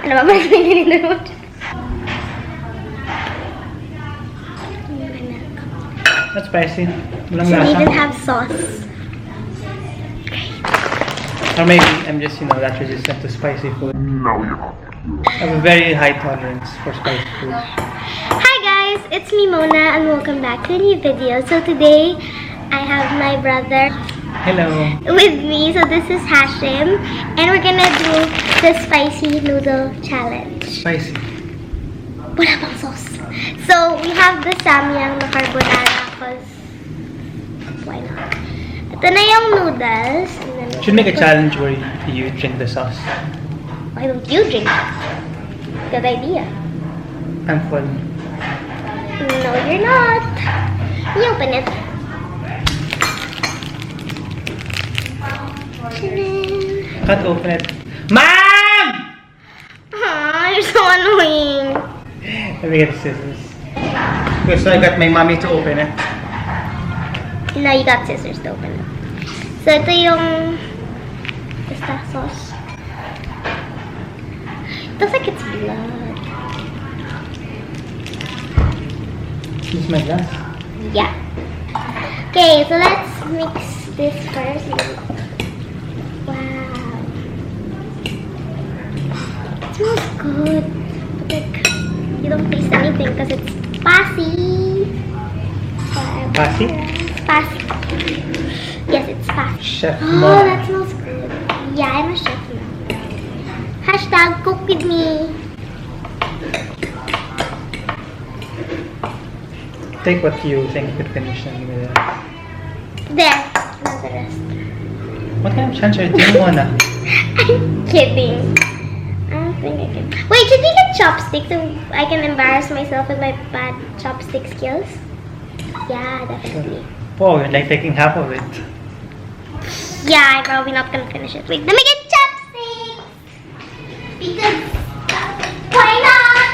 Ano ba? Parang may nilinood. That's spicy. Walang So we lasa. didn't have sauce. Or maybe I'm just, that resistant to spicy food. No, you're not. I have a very high tolerance for spicy food. Hi guys, it's me Mona and welcome back to a new video. So today I have my brother Hello. with me. So this is Hashim and we're gonna do the spicy noodle challenge. Spicy. Wala pang sauce. So we have the samyang na carbonara because why not? Ito na yung noodles. Should make a challenge where you drink the sauce. Why don't you drink it? Good idea. I'm full. No, you're not. You open it. Can't open it. Mom! Aw, you're so annoying. Let me get the scissors. Okay, so I got my mommy to open it. No, you got scissors to open it. So ito yung pasta sauce. It looks like it's blood. Use my glass. Yeah. Okay, so let's mix this first. Wow. It smells good. But like, you don't taste anything because it's spicy. Spicy? Spicy. Yes, it's spicy. Chef Oh, Mom. that smells good. Yeah, I'm a chef now. Hashtag cook with me. Take what you think you could finish and give me the rest. There. Not the rest. What kind of challenge are you doing, Mona? I'm kidding. I don't think I can. Wait, should we get chopsticks so I can embarrass myself with my bad chopstick skills? Yeah, definitely. Oh, you're like taking half of it. Yeah, I'm probably not gonna finish it. Wait, let me get chopsticks! Because, why not?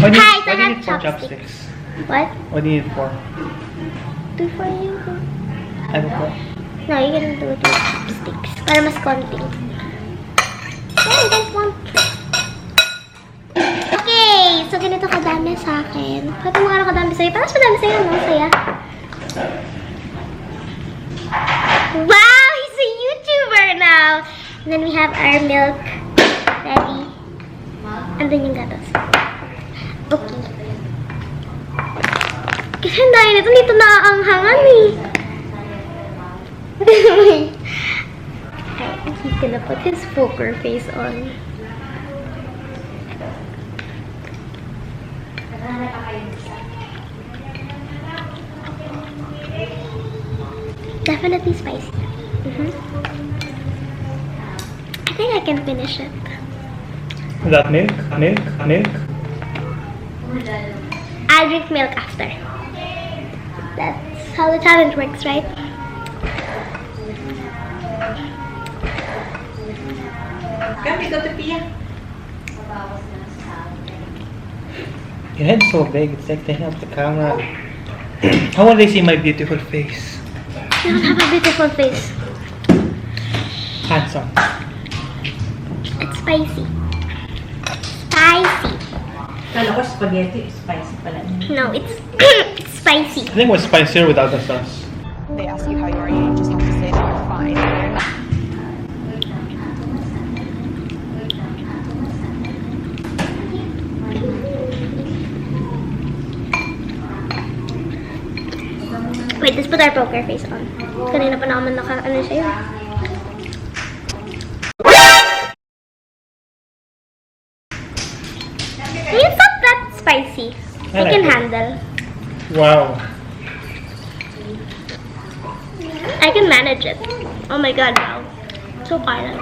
Why do you, Hi, why I do you have need 4 chopsticks. chopsticks? What? What do you need 4? Do for you? I have 4. No, you can do it with chopsticks. Para mas konting. Oh, I don't want. Okay, so ganito kadami sa akin. Pati mga kadami sa'yo. Parang mas madami sa'yo, no? Saya. Wow, he's a YouTuber now. And then we have our milk ready. And then yung gatas. Okay. Kasi ang dahil nito, dito na ang hangan eh. He's gonna put his poker face on. Definitely spicy. I think I can finish it. Without milk? Milk? Milk? I'll drink milk after. That's how the challenge works, right? Your head's so big, it's like taking up the camera. How will they see my beautiful face? You don't have a beautiful face. Handsome. It's spicy. Spicy. Kala ko spaghetti, spicy pala. No, it's it's spicy. I think it was spicier without the sauce. They ask you how you are, you just have to say that you're fine. You're not. Wait, let's put our poker face on. Kanina pa naman ano siya yun. It's not that spicy. I like can it. handle. Wow. I can manage it. Oh my god, wow. So parang.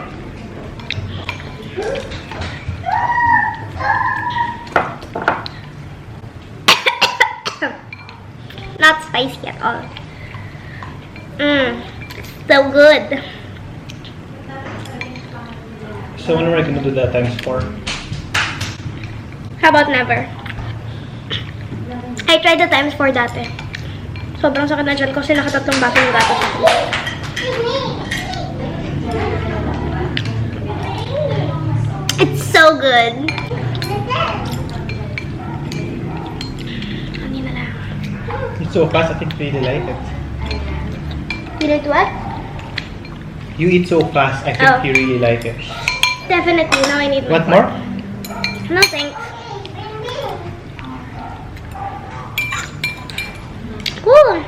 Not spicy at all. So good. So when are we gonna do that times 4? How about never? I tried the times 4 dati. Sobrang sakit na dyan kasi nakatatlong baso yung gato sa akin. It's so good. Ano na lang. It's so fast, I think you really like it. You know what? You eat so fast, I think Oh. you really like it. Definitely. Now I need What more. more? No thanks. Cool.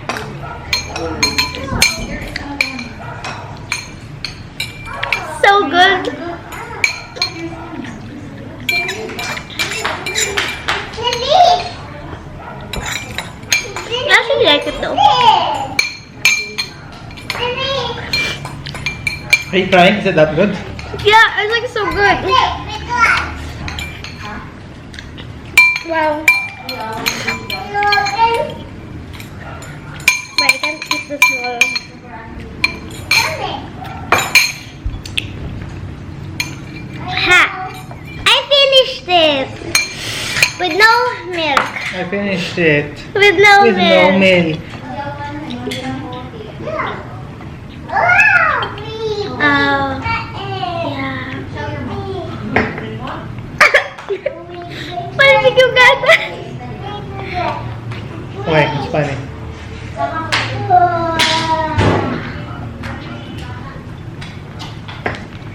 So good. I actually like it though. Are you trying? Is it that good? Yeah, it's like so good. Wow. But I can't eat the small. Ha! I finished it! With no milk. I finished it. With no With milk. no milk. Oh. Yeah. Parang yung gata. Why? It's funny.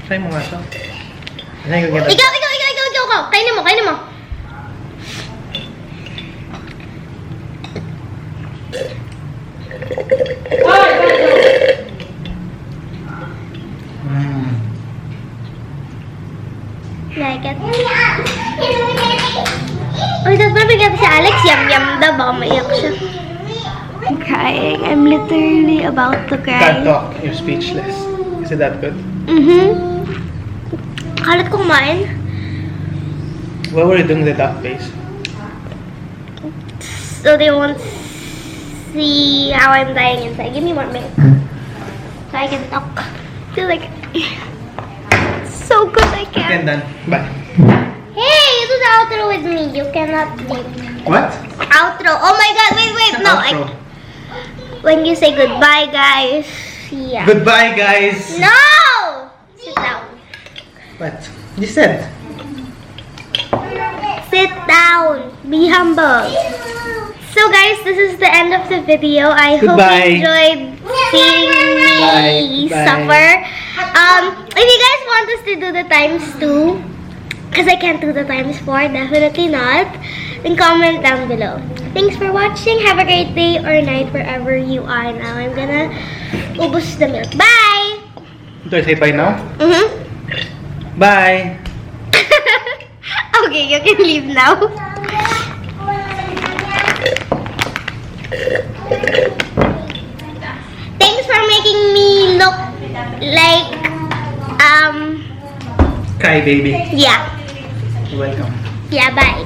Try mo nga ito. I think we'll get Ikaw. Kainin mo. Like it. Uy, tapos parang bigyan si Alex. Yum daw. Baka maiyak siya. I'm crying. I'm literally about to Can't cry. talk. You're speechless. Is it that good? Kalat ko kumain. What were you doing with the duck face? So they won't see how I'm dying inside. Give me more milk. So I can talk. Feel like it's so good I Okay, can. done. Bye. Hey, you do the outro with me. You cannot leave. What? Outro. Oh my god, wait. No, Outro. when you say goodbye, guys. Yeah. Goodbye, guys. No! Sit down. What? You said. Sit down. Be humble. So guys, this is the end of the video. I hope Goodbye. you enjoyed seeing me Bye. suffer. If you guys want us to do the times 2, because I can't do the times 4, definitely not, then comment down below. Thanks for watching. Have a great day or night wherever you are now. I'm gonna ubos the milk. Bye! Do I say bye now? Bye. Okay, you can leave now. Thanks for making me look like, Cry, baby. yeah. You're welcome. Yeah, bye.